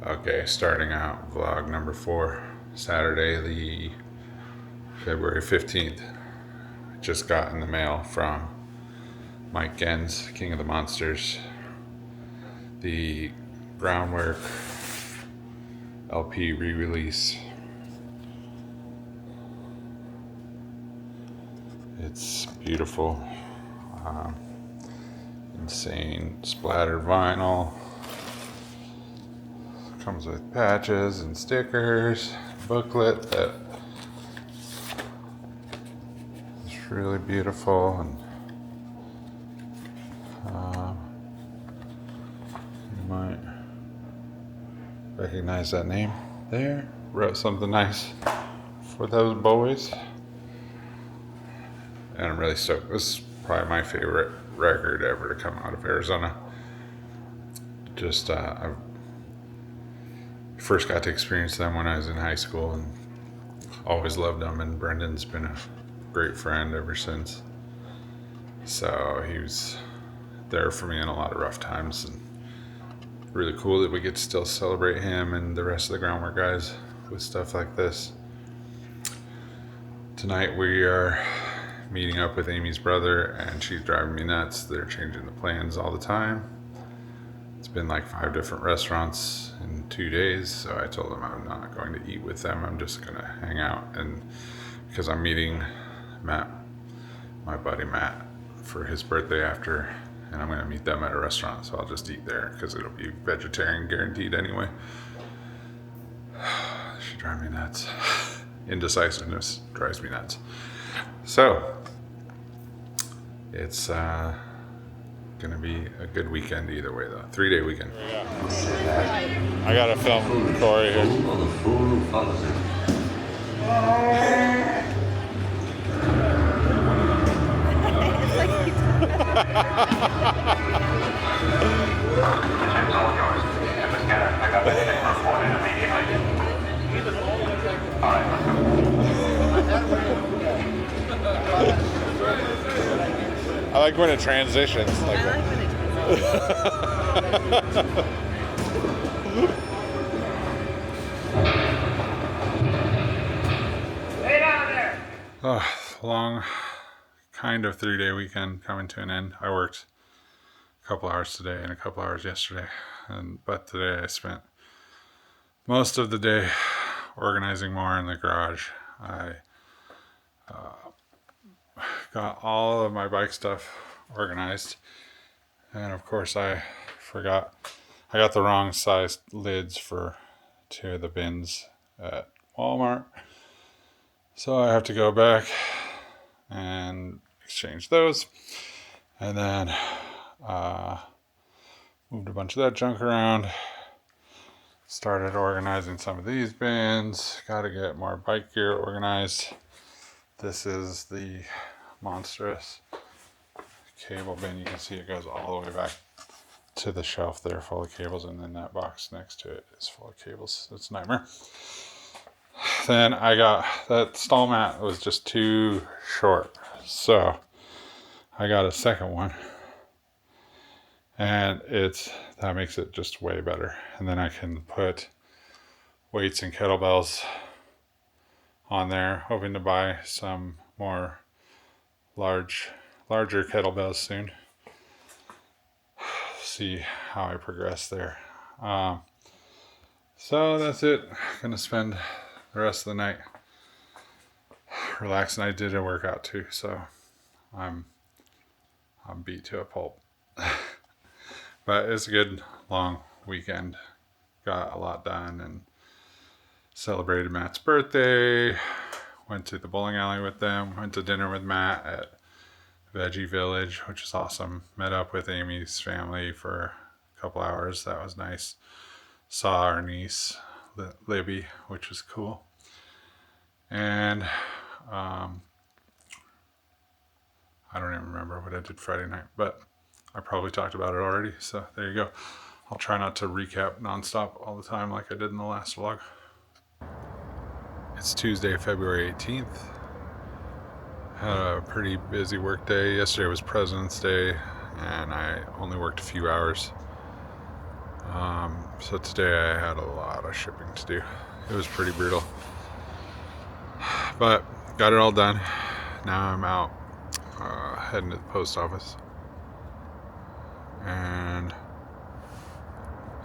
Okay, starting out vlog number 4, Saturday the February 15th. Just got in the mail from Mike Gens, King of the Monsters, the Groundwork LP re-release. It's beautiful, insane splattered vinyl. Comes with patches and stickers, booklet that is really beautiful, and you might recognize that name there. Wrote something nice for those boys, and I'm really stoked. This is probably my favorite record ever to come out of Arizona. Just I first got to experience them when I was in high school, and always loved them. And Brendan's been a great friend ever since. So he was there for me in a lot of rough times, and really cool that we get to still celebrate him and the rest of the Groundwork guys with stuff like this. Tonight we are meeting up with Amy's brother, and she's driving me nuts. They're changing the plans all the time. It's been like 5 different restaurants in 2 days, so I told them I'm not going to eat with them. I'm just going to hang out, and because I'm meeting Matt, my buddy Matt, for his birthday after, and I'm going to meet them at a restaurant, so I'll just eat there because it'll be vegetarian guaranteed anyway. She drives me nuts. Indecisiveness drives me nuts. So it's gonna be a good weekend either way, though. 3-day weekend. I gotta film Corey here. I like when it transitions like that. Stay down there. Oh, long kind of 3-day weekend coming to an end. I worked a couple hours today and a couple hours yesterday, but today I spent most of the day organizing more in the garage. I got all of my bike stuff organized, and of course I forgot I got the wrong size lids for 2 of the bins at Walmart, so I have to go back and exchange those, and then moved a bunch of that junk around, started organizing some of these bins. Got to get more bike gear organized. This is the monstrous cable bin. You can see it goes all the way back to the shelf there full of cables, and then that box next to it is full of cables. It's a nightmare. Then I got that stall mat was just too short, so I got a second one, and that makes it just way better. And then I can put weights and kettlebells on there, hoping to buy some more larger kettlebells soon. See how I progress there. So that's it. Gonna spend the rest of the night relaxing. I did a workout too, so I'm beat to a pulp. But it's a good long weekend. Got a lot done and celebrated Matt's birthday. Went to the bowling alley with them. Went to dinner with Matt at Veggie Village, which is awesome. Met up with Amy's family for a couple hours. That was nice. Saw our niece, Libby, which was cool. And I don't even remember what I did Friday night, but I probably talked about it already, so there you go. I'll try not to recap nonstop all the time like I did in the last vlog. It's Tuesday, February 18th. Had a pretty busy work day. Yesterday was President's Day, and I only worked a few hours. So today I had a lot of shipping to do. It was pretty brutal, but got it all done. Now I'm out heading to the post office, and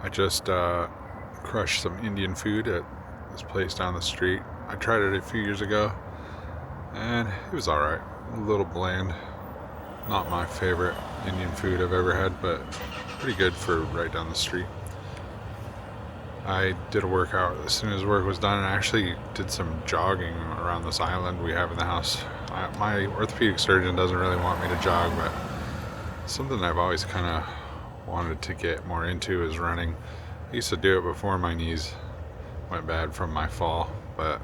I just crushed some Indian food at this place down the street. I tried it a few years ago, and it was alright. A little bland. Not my favorite Indian food I've ever had, but pretty good for right down the street. I did a workout as soon as work was done, and I actually did some jogging around this island we have in the house. My orthopedic surgeon doesn't really want me to jog, but something I've always kind of wanted to get more into is running. I used to do it before my knees went bad from my fall, but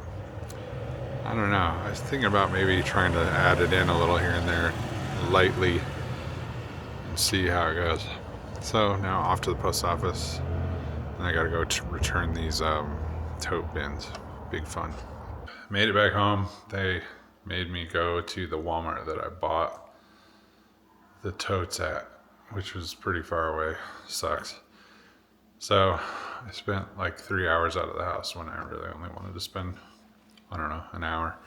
I don't know. I was thinking about maybe trying to add it in a little here and there, lightly, and see how it goes. So now off to the post office, and I gotta go return these tote bins. Big fun. Made it back home. They made me go to the Walmart that I bought the totes at, which was pretty far away. Sucks. So I spent like 3 hours out of the house when I really only wanted to spend, I don't know, an hour.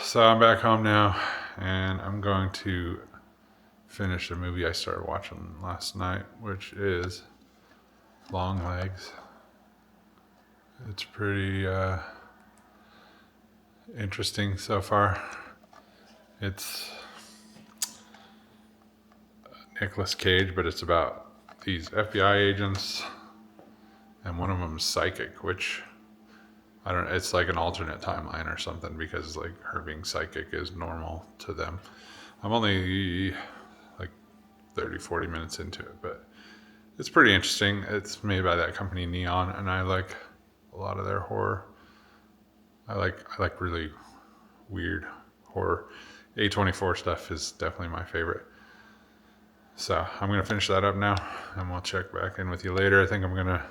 So I'm back home now, and I'm going to finish a movie I started watching last night, which is Long Legs. It's pretty interesting so far. It's Nicolas Cage, but it's about these FBI agents, and one of them's psychic, which I don't. It's like an alternate timeline or something, because like her being psychic is normal to them. I'm only like 30-40 minutes into it, but it's pretty interesting. It's made by that company Neon, and I like a lot of their horror. I like really weird horror. A24 stuff is definitely my favorite. So I'm gonna finish that up now, and we'll check back in with you later. I think I'm gonna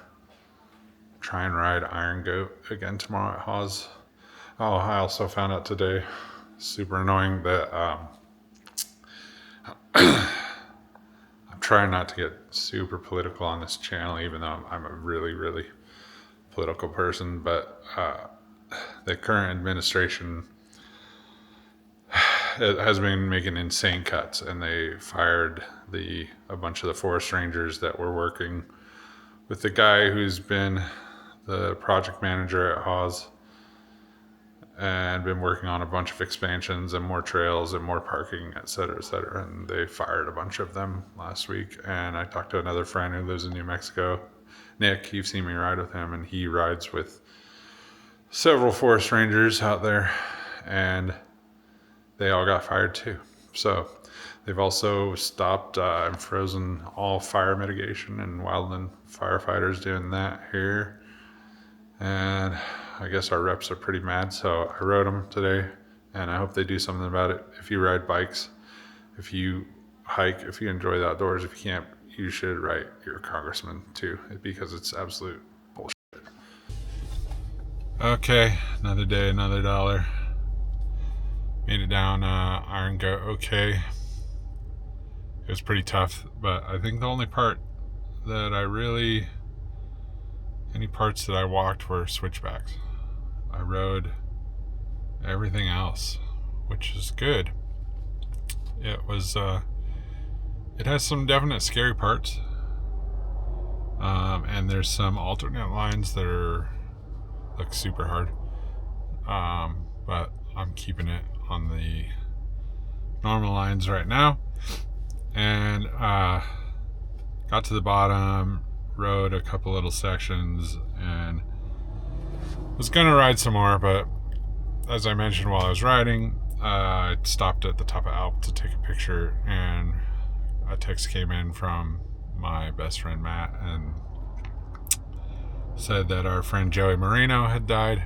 try and ride Iron Goat again tomorrow at Hawes. Oh, I also found out today, super annoying, that I'm trying not to get super political on this channel, even though I'm a really, really political person, but the current administration has been making insane cuts, and they fired a bunch of the forest rangers that were working with the guy who's been the project manager at Hawes and been working on a bunch of expansions and more trails and more parking, et cetera, and they fired a bunch of them last week. And I talked to another friend who lives in New Mexico, Nick. You've seen me ride with him, and he rides with several forest rangers out there, and they all got fired too. So they've also stopped and frozen all fire mitigation and wildland firefighters doing that here. And I guess our reps are pretty mad, so I rode them today, and I hope they do something about it. If you ride bikes, if you hike, if you enjoy the outdoors, if you can't, you should write your congressman too, because it's absolute bullshit. Okay, another day, another dollar. Made it down Iron Goat okay. It was pretty tough, but I think the only part that any parts that I walked were switchbacks. I rode everything else, which is good. It was, it has some definite scary parts. And there's some alternate lines that look super hard. But I'm keeping it on the normal lines right now. And got to the bottom, rode a couple little sections, and was gonna ride some more, but as I mentioned while I was riding, I stopped at the top of Alp to take a picture, and a text came in from my best friend Matt and said that our friend Joey Marino had died,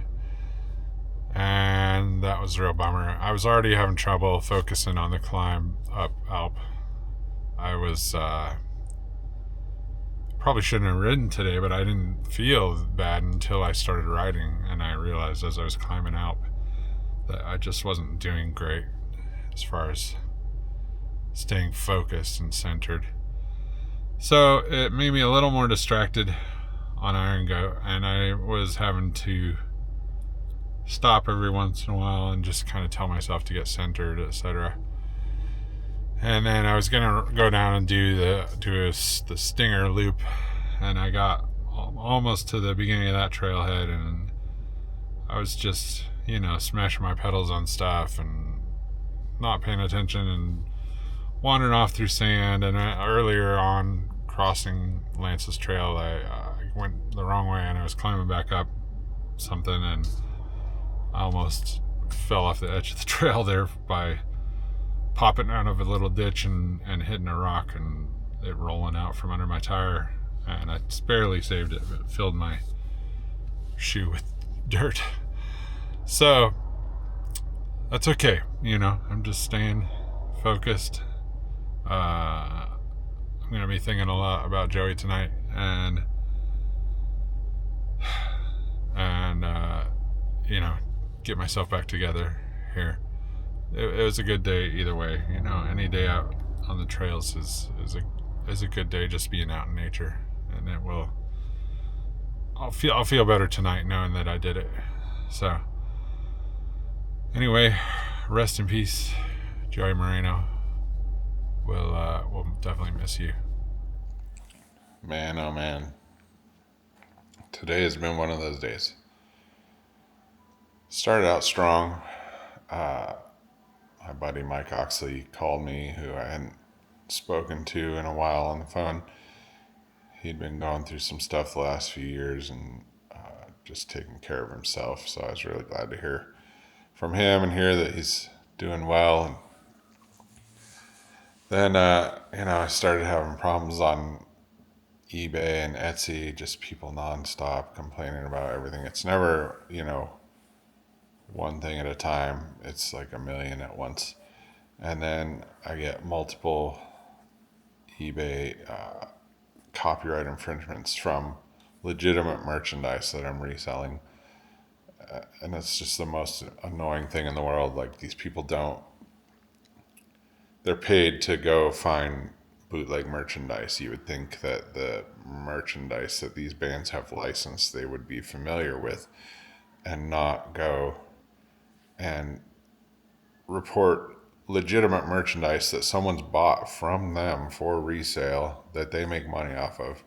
and that was a real bummer. I was already having trouble focusing on the climb up Alp. I was probably shouldn't have ridden today, but I didn't feel bad until I started riding, and I realized as I was climbing Alp that I just wasn't doing great as far as staying focused and centered. So it made me a little more distracted on Iron Goat, and I was having to stop every once in a while and just kind of tell myself to get centered, etc. And then I was gonna go down and do the stinger loop, and I got almost to the beginning of that trailhead, and I was just smashing my pedals on stuff and not paying attention and wandering off through sand. And earlier on, crossing Lance's trail, I went the wrong way and I was climbing back up something, and I almost fell off the edge of the trail there by popping out of a little ditch and hitting a rock and it rolling out from under my tire. And I just barely saved it, but it filled my shoe with dirt. So that's okay. I'm just staying focused. I'm going to be thinking a lot about Joey tonight, and get myself back together here. It was a good day either way. Any day out on the trails is a good day, just being out in nature, and I'll feel better tonight knowing that I did it. So anyway, rest in peace, Joey Moreno. We'll definitely miss you. Man, oh man. Today has been one of those days. Started out strong. My buddy Mike Oxley called me, who I hadn't spoken to in a while on the phone. He'd been going through some stuff the last few years and just taking care of himself. So I was really glad to hear from him and hear that he's doing well. And then, I started having problems on eBay and Etsy, just people nonstop complaining about everything. It's never, one thing at a time. It's like a million at once. And then I get multiple eBay copyright infringements from legitimate merchandise that I'm reselling. And it's just the most annoying thing in the world. Like, these people they're paid to go find bootleg merchandise. You would think that the merchandise that these bands have licensed, they would be familiar with, and not go and report legitimate merchandise that someone's bought from them for resale that they make money off of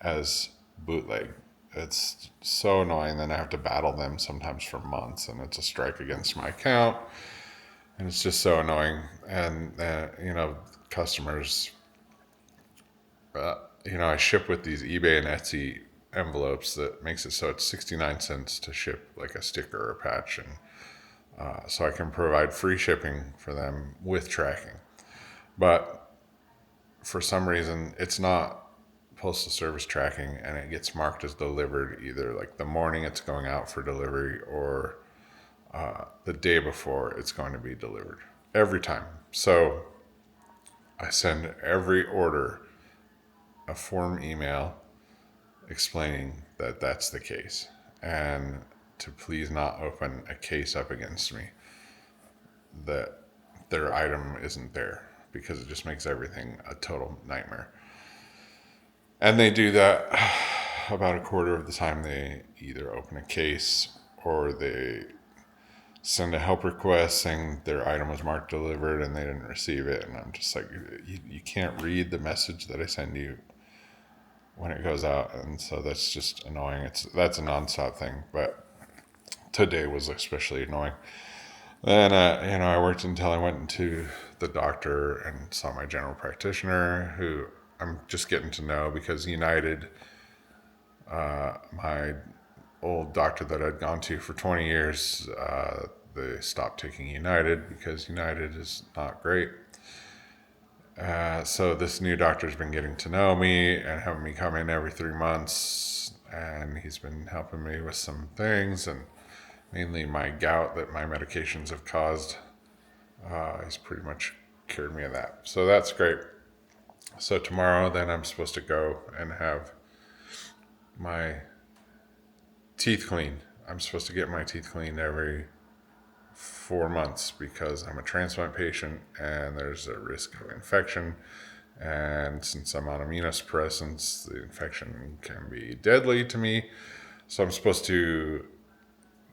as bootleg. It's so annoying. Then I have to battle them sometimes for months, and it's a strike against my account, and it's just so annoying. And customers, I ship with these eBay and Etsy envelopes that makes it so it's 69 cents to ship like a sticker or a patch, and so I can provide free shipping for them with tracking. But for some reason, it's not postal service tracking, and it gets marked as delivered either like the morning it's going out for delivery or the day before it's going to be delivered every time. So I send every order a form email explaining that that's the case, and to please not open a case up against me that their item isn't there, because it just makes everything a total nightmare. And they do that about a quarter of the time. They either open a case or they send a help request saying their item was marked delivered and they didn't receive it. And I'm just like, you can't read the message that I send you when it goes out. And so that's just annoying. That's a nonstop thing, but today was especially annoying. Then, I worked until I went into the doctor and saw my general practitioner, who I'm just getting to know because United, my old doctor that I'd gone to for 20 years, they stopped taking United because United is not great. So this new doctor's been getting to know me and having me come in every 3 months, and he's been helping me with some things, and mainly my gout that my medications have caused. He's pretty much cured me of that. So that's great. So tomorrow then I'm supposed to go and have my teeth cleaned. I'm supposed to get my teeth cleaned every 4 months because I'm a transplant patient and there's a risk of infection And since I'm on immunosuppressants, the infection can be deadly to me. So I'm supposed to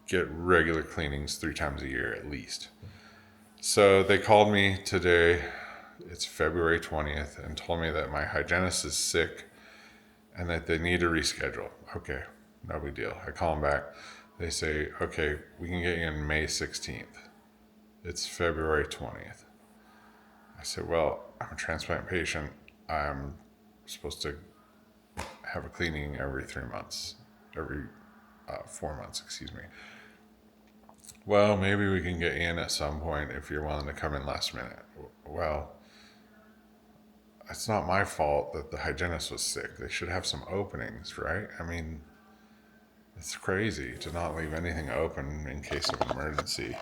get regular cleanings 3 times a year at least. So they called me today, it's February 20th, and told me that my hygienist is sick and that they need to reschedule. Okay, no big deal. I call them back. They say, okay, we can get you in May 16th. It's February 20th. I said, well, I'm a transplant patient. I'm supposed to have a cleaning every 3 months, every 4 months, excuse me. Well, maybe we can get you in at some point if you're willing to come in last minute. Well, it's not my fault that the hygienist was sick. They should have some openings, right? I mean, it's crazy to not leave anything open in case of an emergency.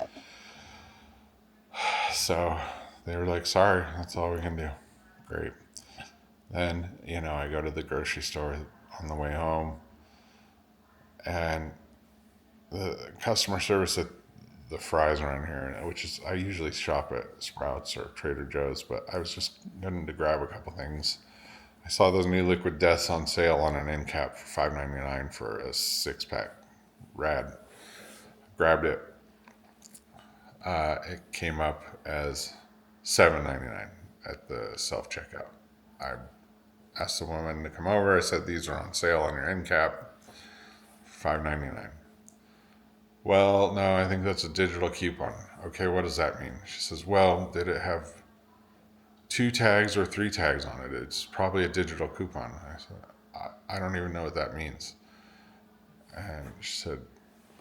So they were like, sorry, that's all we can do. Great. Then, I go to the grocery store on the way home, and the customer service at the fries around here, which is, I usually shop at Sprouts or Trader Joe's, but I was just going to grab a couple things. I saw those new Liquid Deaths on sale on an end cap for $5.99 for a 6-pack. Rad. Grabbed it. It came up as $7.99 at the self checkout. I asked the woman to come over. I said, these are on sale on your end cap, $5.99. Well, no, I think that's a digital coupon. Okay, what does that mean? She says, well, did it have 2 tags or 3 tags on it? It's probably a digital coupon. I said, I don't even know what that means. And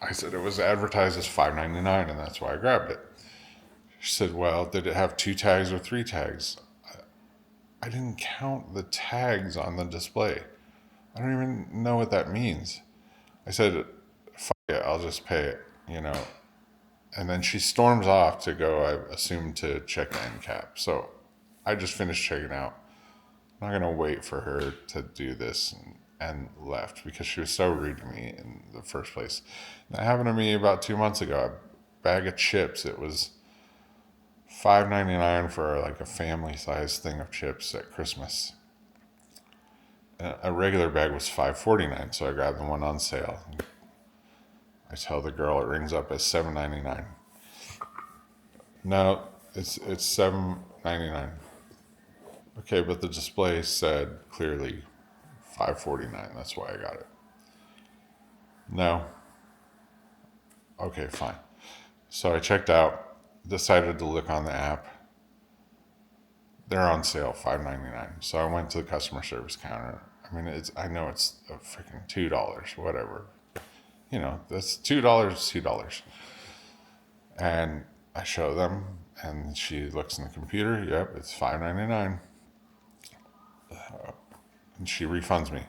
I said it was advertised as $5.99, and that's why I grabbed it. She said, well, did it have 2 tags or 3 tags? I didn't count the tags on the display. I don't even know what that means. I said, fuck it, I'll just pay it, And then she storms off to go, I assume, to check the end cap. So I just finished checking out. I'm not going to wait for her to do this and left because she was so rude to me in the first place. And that happened to me about 2 months ago. A bag of chips, it was $5.99 for like a family-sized thing of chips at Christmas. A regular bag was $5.49, so I grabbed the one on sale. I tell the girl it rings up as $7.99. No, it's $7.99. Okay, but the display said clearly $5.49. That's why I got it. No. Okay, fine. So I checked out, decided to look on the app. They're on sale, $5.99. So I went to the customer service counter. I know it's a freaking $2, whatever. That's $2. And I show them, and she looks in the computer. Yep, it's $5.99. And she refunds me.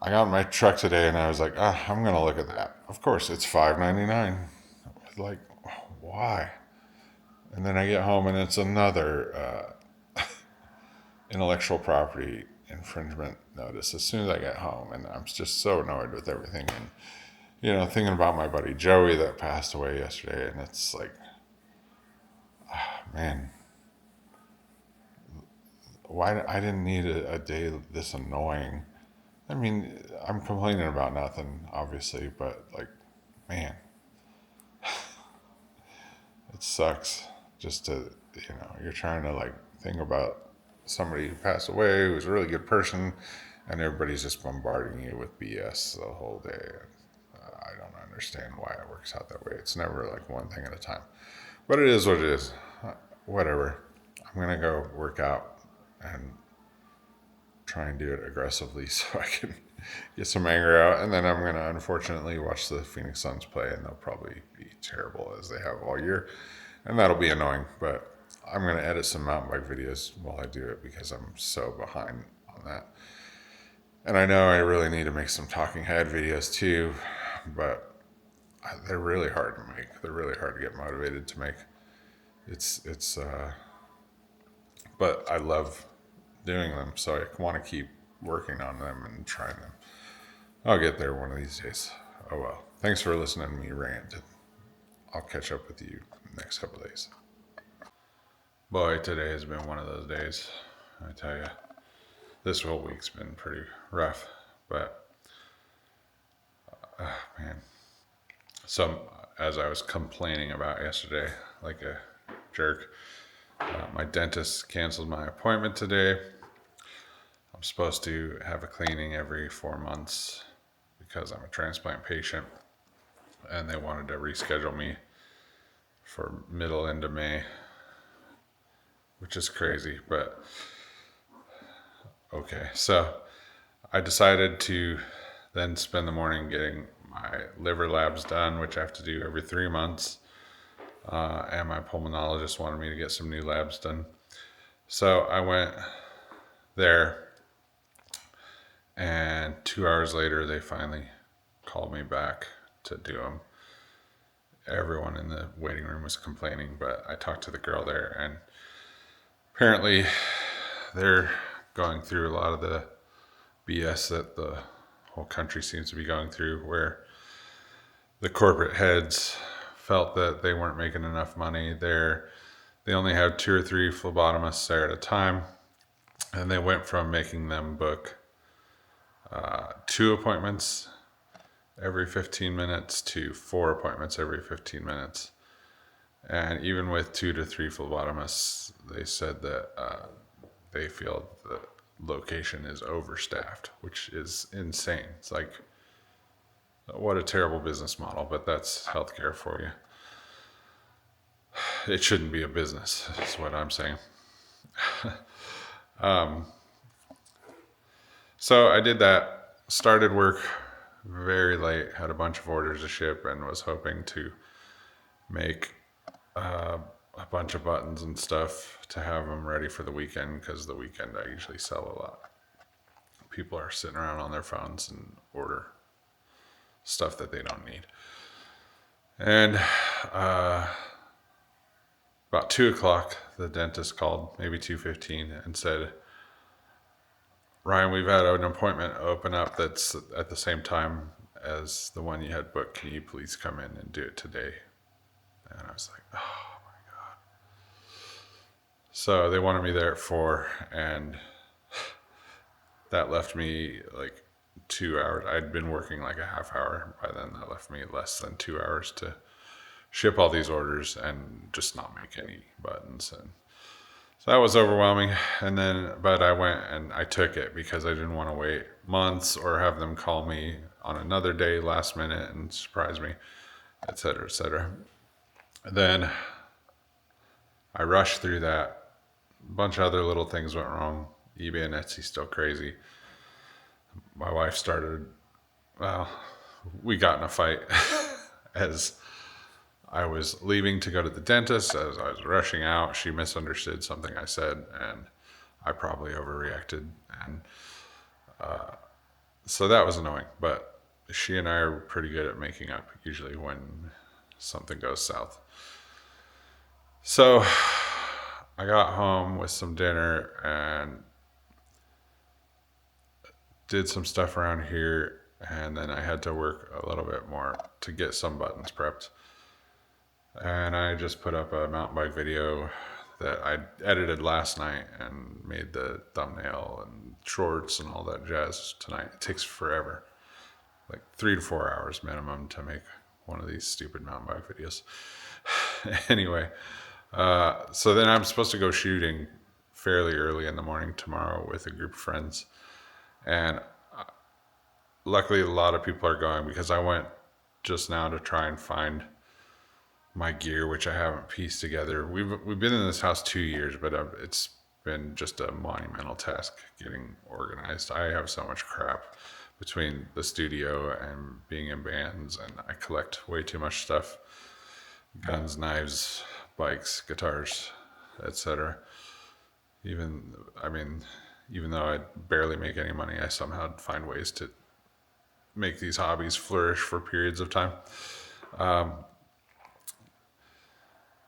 I got in my truck today, and I was like, I'm going to look at that. Of course, it's $5.99. Like, why? And then I get home, and it's another intellectual property infringement notice as soon as I get home. And I'm just so annoyed with everything. And, thinking about my buddy Joey that passed away yesterday, and it's like, man, why I didn't need a day this annoying. I'm complaining about nothing, obviously, but like, man, it sucks just to, you're trying to like think about somebody who passed away who was a really good person, and everybody's just bombarding you with BS the whole day. I don't understand why it works out that way. It's never like one thing at a time, but it is what it is. Whatever. I'm gonna go work out and try and do it aggressively so I can get some anger out, and then I'm gonna unfortunately watch the Phoenix Suns play, and they'll probably be terrible as they have all year, and that'll be annoying. But I'm gonna edit some mountain bike videos while I do it because I'm so behind on that. And I know I really need to make some talking head videos too, but they're really hard to make. They're really hard to get motivated to make. But I love doing them, so I want to keep working on them and trying them. I'll get there one of these days. Oh well. Thanks for listening to me rant. I'll catch up with you next couple days. Boy, today has been one of those days. I tell you, this whole week's been pretty rough. But man, so as I was complaining about yesterday, like a jerk, my dentist canceled my appointment today. I'm supposed to have a cleaning every 4 months because I'm a transplant patient, and they wanted to reschedule me for middle into May, which is crazy, but okay. So I decided to then spend the morning getting my liver labs done, which I have to do every 3 months. And my pulmonologist wanted me to get some new labs done. So I went there, and 2 hours later, they finally called me back to do them. Everyone in the waiting room was complaining, but I talked to the girl there, and apparently they're going through a lot of the BS that the whole country seems to be going through, where the corporate heads felt that they weren't making enough money. They only have 2 or 3 phlebotomists there at a time, and they went from making them book 2 appointments every 15 minutes to 4 appointments every 15 minutes. And even with 2 to 3 phlebotomists, they said that they feel the location is overstaffed, which is insane. It's like, what a terrible business model, but that's healthcare for you. It shouldn't be a business, is what I'm saying. So I did that, started work very late, had a bunch of orders to ship, and was hoping to make a bunch of buttons and stuff to have them ready for the weekend, because the weekend I usually sell a lot. People are sitting around on their phones and order stuff that they don't need. And about 2 o'clock, the dentist called, maybe 2:15, and said, "Ryan, we've had an appointment open up that's at the same time as the one you had booked. Can you please come in and do it today?" And I was like, oh my God. So they wanted me there at 4, and that left me like 2 hours. I'd been working like a half hour by then. That left me less than 2 hours to ship all these orders and just not make any buttons. And so that was overwhelming. And then, but I went and I took it because I didn't want to wait months or have them call me on another day last minute and surprise me, et cetera, et cetera. Then I rushed through that. A bunch of other little things went wrong. eBay and Etsy still crazy. My wife started, well, we got in a fight as I was leaving to go to the dentist. As I was rushing out, she misunderstood something I said, and I probably overreacted. And so that was annoying. But she and I are pretty good at making up, usually when something goes south. So I got home with some dinner and did some stuff around here, and then I had to work a little bit more to get some buttons prepped. And I just put up a mountain bike video that I edited last night and made the thumbnail and shorts and all that jazz tonight. It takes forever, like 3 to 4 hours minimum to make one of these stupid mountain bike videos. Anyway, so then I'm supposed to go shooting fairly early in the morning tomorrow with a group of friends. And luckily, a lot of people are going because I went just now to try and find my gear, which I haven't pieced together. We've been in this house 2 years, but it's been just a monumental task getting organized. I have so much crap between the studio and being in bands, and I collect way too much stuff: guns, knives, bikes, guitars, etc. Even though I barely make any money, I somehow find ways to make these hobbies flourish for periods of time.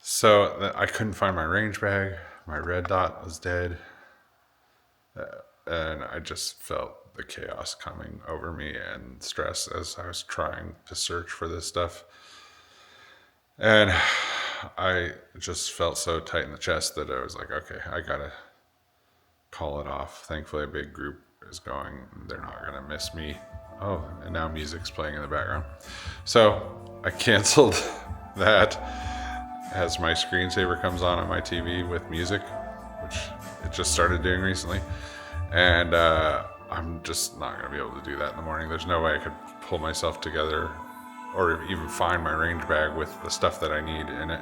So I couldn't find my range bag. My red dot was dead. And I just felt the chaos coming over me and stress as I was trying to search for this stuff. And I just felt so tight in the chest that I was like, okay, I gotta call it off. Thankfully, a big group is going. They're not going to miss me. Oh, and now music's playing in the background. So I canceled that as my screensaver comes on my TV with music, which it just started doing recently. And I'm just not going to be able to do that in the morning. There's no way I could pull myself together or even find my range bag with the stuff that I need in it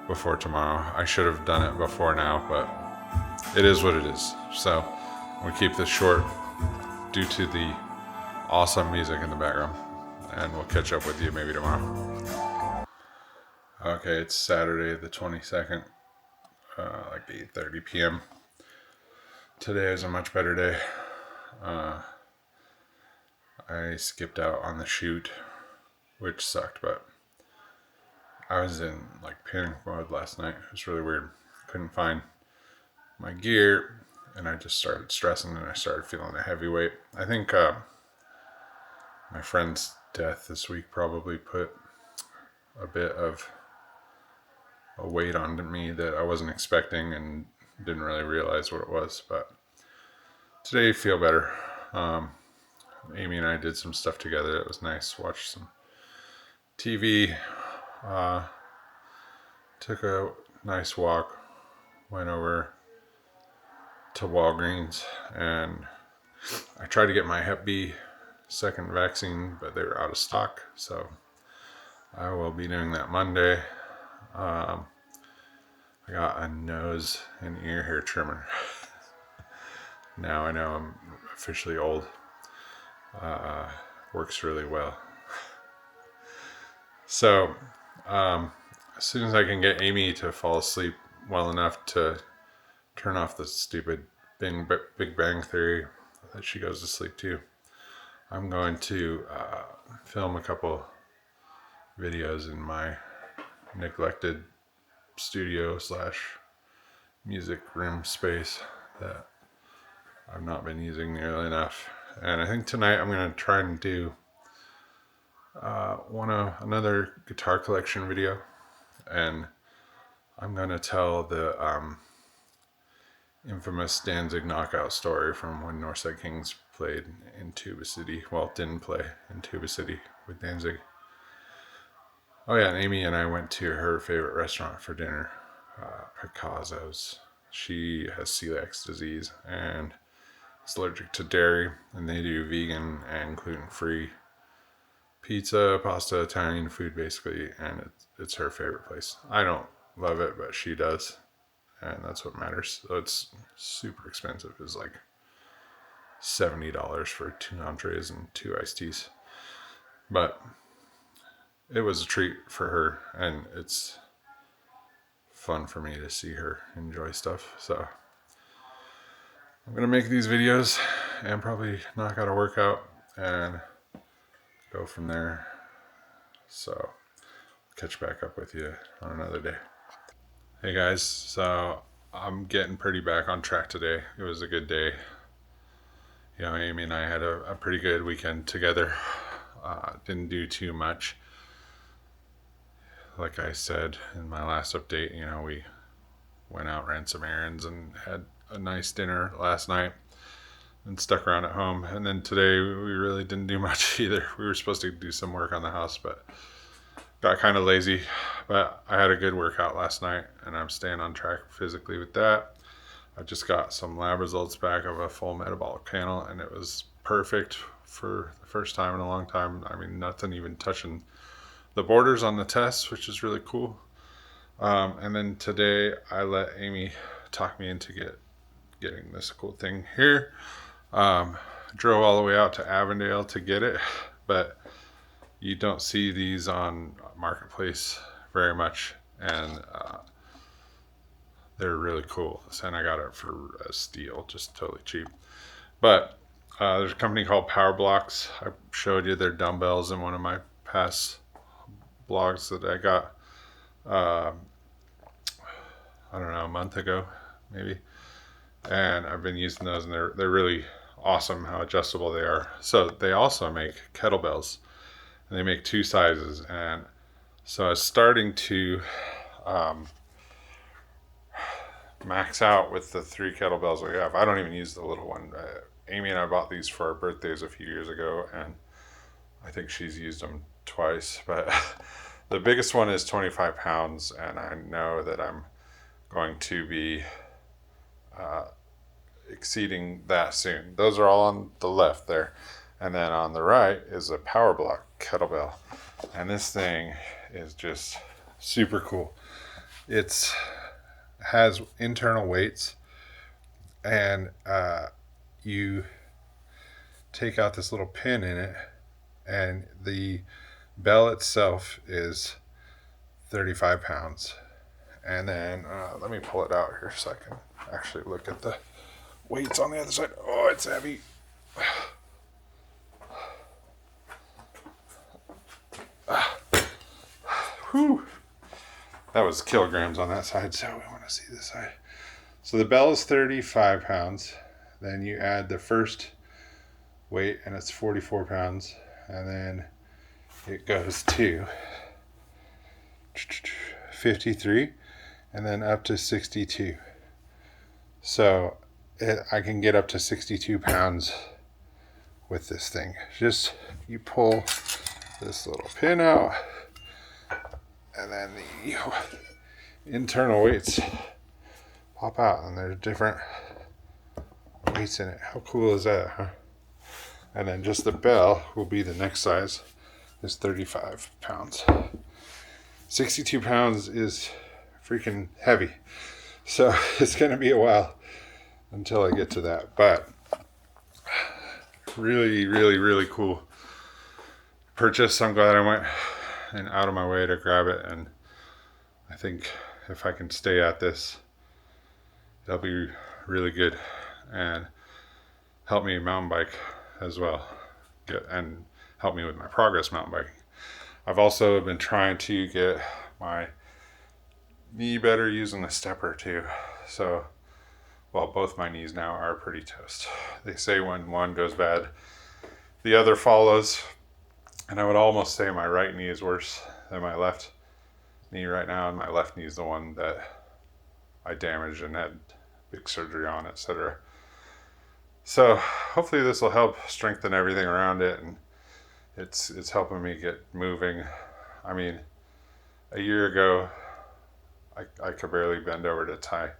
before tomorrow. I should have done it before now, but it is what it is. So I'm going to keep this short due to the awesome music in the background. And we'll catch up with you maybe tomorrow. Okay, it's Saturday the 22nd, like 8:30 p.m. Today is a much better day. I skipped out on the shoot, which sucked, but I was in like panic mode last night. It was really weird. Couldn't find my gear, and I just started stressing, and I started feeling a heavy weight. I think my friend's death this week probably put a bit of a weight on me that I wasn't expecting and didn't really realize what it was. But today I feel better. Amy and I did some stuff together. It was nice. Watched some TV. Took a nice walk. Went over to Walgreens, and I tried to get my Hep B second vaccine, but they were out of stock. So I will be doing that Monday. I got a nose and ear hair trimmer. Now I know I'm officially old. Works really well. So as soon as I can get Amy to fall asleep well enough to turn off the stupid Big Bang Theory that she goes to sleep to, I'm going to film a couple videos in my neglected studio / music room space that I've not been using nearly enough. And I think tonight I'm going to try and do another guitar collection video, and I'm going to tell the infamous Danzig knockout story from when Northside Kings played in Tuba City. Well, didn't play in Tuba City with Danzig. Oh yeah, and Amy and I went to her favorite restaurant for dinner, Picasso's. She has celiac disease and is allergic to dairy, and they do vegan and gluten-free pizza, pasta, Italian food basically, and it's her favorite place. I don't love it, but she does, and that's what matters. So it's super expensive. It's like $70 for 2 entrees and 2 iced teas, but it was a treat for her, and it's fun for me to see her enjoy stuff. So I'm gonna make these videos and probably knock out a workout and go from there. So catch back up with you on another day. Hey guys, so I'm getting pretty back on track today. It was a good day. You know, Amy and I had a pretty good weekend together. Didn't do too much. Like I said in my last update, you know, we went out, ran some errands, and had a nice dinner last night and stuck around at home. And then today we really didn't do much either. We were supposed to do some work on the house, but got kind of lazy. But I had a good workout last night, and I'm staying on track physically with that. I just got some lab results back of a full metabolic panel, and it was perfect for the first time in a long time. I mean, nothing even touching the borders on the test, which is really cool. And then today I let Amy talk me into getting this cool thing here. Drove all the way out to Avondale to get it, but you don't see these on Marketplace very much, and they're really cool. And I got it for a steal, just totally cheap. But there's a company called Power Blocks. I showed you their dumbbells in one of my past blogs that I got I don't know, a month ago maybe, and I've been using those, and they're really awesome how adjustable they are. So they also make kettlebells, and they make 2 sizes, and so I was starting to max out with the 3 kettlebells we have. I don't even use the little one. Amy and I bought these for our birthdays a few years ago, and I think she's used them twice. But the biggest one is 25 pounds, and I know that I'm going to be exceeding that soon. Those are all on the left there. And then on the right is a power block kettlebell. And this thing is just super cool. It's has internal weights, and you take out this little pin in it, and the bell itself is 35 pounds. And then let me pull it out here so I can actually look at the weights on the other side. Oh, it's heavy. Whew. That was kilograms on that side, so we want to see this side. So the bell is 35 pounds. Then you add the first weight, and it's 44 pounds. And then it goes to 53, and then up to 62. So I can get up to 62 pounds with this thing. Just you pull this little pin out, and then the internal weights pop out, and there's different weights in it. How cool is that, huh? And then just the bell will be the next size, is 35 pounds. 62 pounds is freaking heavy. So it's going to be a while until I get to that. But really, really, really cool purchase. I'm glad I went and out of my way to grab it. And I think if I can stay at this, that'll be really good and help me mountain bike as well. And help me with my progress mountain biking. I've also been trying to get my knee better using the stepper too. So, well, both my knees now are pretty toast. They say when one goes bad, the other follows. And I would almost say my right knee is worse than my left knee right now. And my left knee is the one that I damaged and had big surgery on, etc. So hopefully this will help strengthen everything around it, and it's helping me get moving. I mean, a year ago, I could barely bend over to tie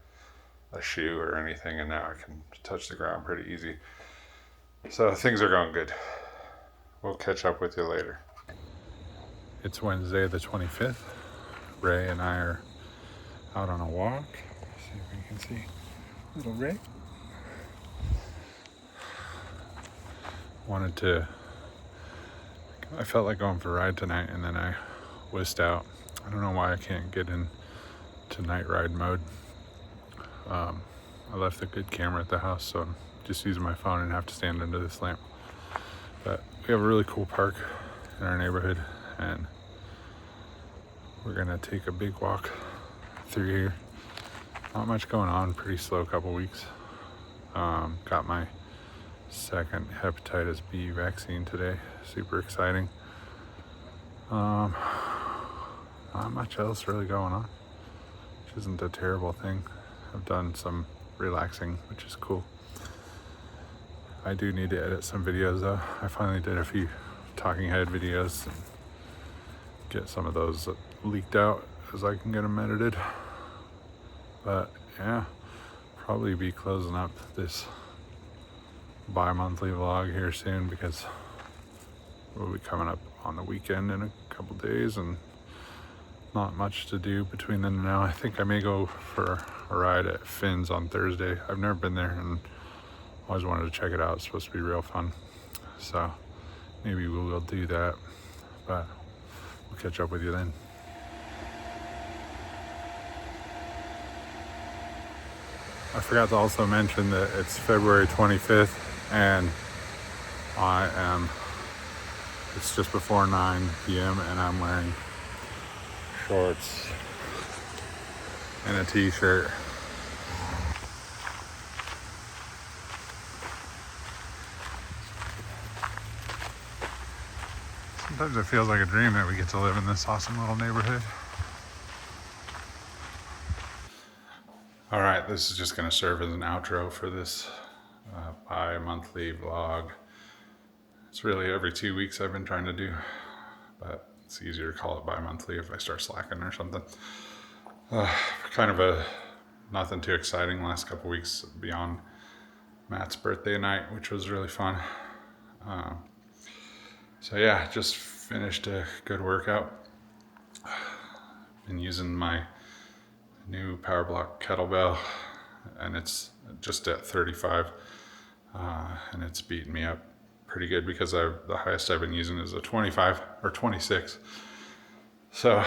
a shoe or anything, and now I can touch the ground pretty easy. So things are going good. We'll catch up with you later. It's Wednesday the 25th. Ray and I are out on a walk. See if we can see little Ray. I felt like going for a ride tonight, and then I whizzed out. I don't know why I can't get into night ride mode. I left a good camera at the house, so I'm just using my phone and have to stand under this lamp. But we have a really cool park in our neighborhood, and we're gonna take a big walk through here. Not much going on, pretty slow couple weeks. Got my second hepatitis B vaccine today. Super exciting. Not much else really going on, which isn't a terrible thing. I've done some relaxing, which is cool. I do need to edit some videos though. I finally did a few talking head videos and get some of those leaked out as I can get them edited. But yeah, probably be closing up this bi-monthly vlog here soon, because we'll be coming up on the weekend in a couple days and not much to do between then and now. I think I may go for a ride at Finn's on Thursday. I've never been there and always wanted to check it out. It's supposed to be real fun, so maybe we will do that, but we'll catch up with you then. I forgot to also mention that it's February 25th and it's just before 9 p.m. and I'm wearing shorts and a t-shirt. Sometimes it feels like a dream that we get to live in this awesome little neighborhood. All right, this is just going to serve as an outro for this bi-monthly vlog. It's really every 2 weeks I've been trying to do, but it's easier to call it bi-monthly if I start slacking or something. Kind of a nothing too exciting last couple weeks beyond Matt's birthday night, which was really fun. So yeah, just finished a good workout. Been using my new Power Block kettlebell, and it's just at 35, and it's beating me up pretty good because the highest I've been using is a 25 or 26. So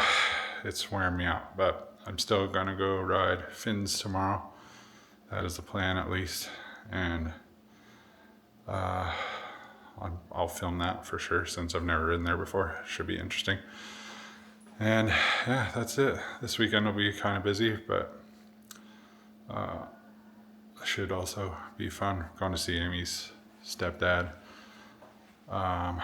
it's wearing me out, but I'm still gonna go ride Fins tomorrow. That is the plan, at least, and I'll film that for sure since I've never ridden there before. Should be interesting. And yeah, that's it. This weekend will be kind of busy, but should also be fun. Going to see Amy's stepdad. My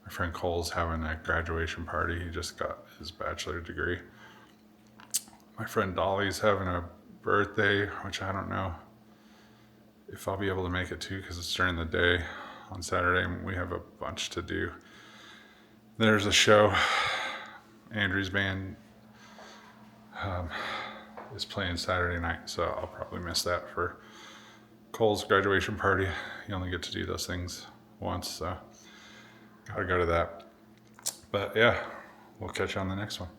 friend Cole's having a graduation party. He just got his bachelor degree. My friend Dolly's having a birthday, which I don't know if I'll be able to make it to because it's during the day on Saturday and we have a bunch to do. There's a show. Andrew's band is playing Saturday night, so I'll probably miss that for Cole's graduation party. You only get to do those things once, so gotta go to that. But yeah, we'll catch you on the next one.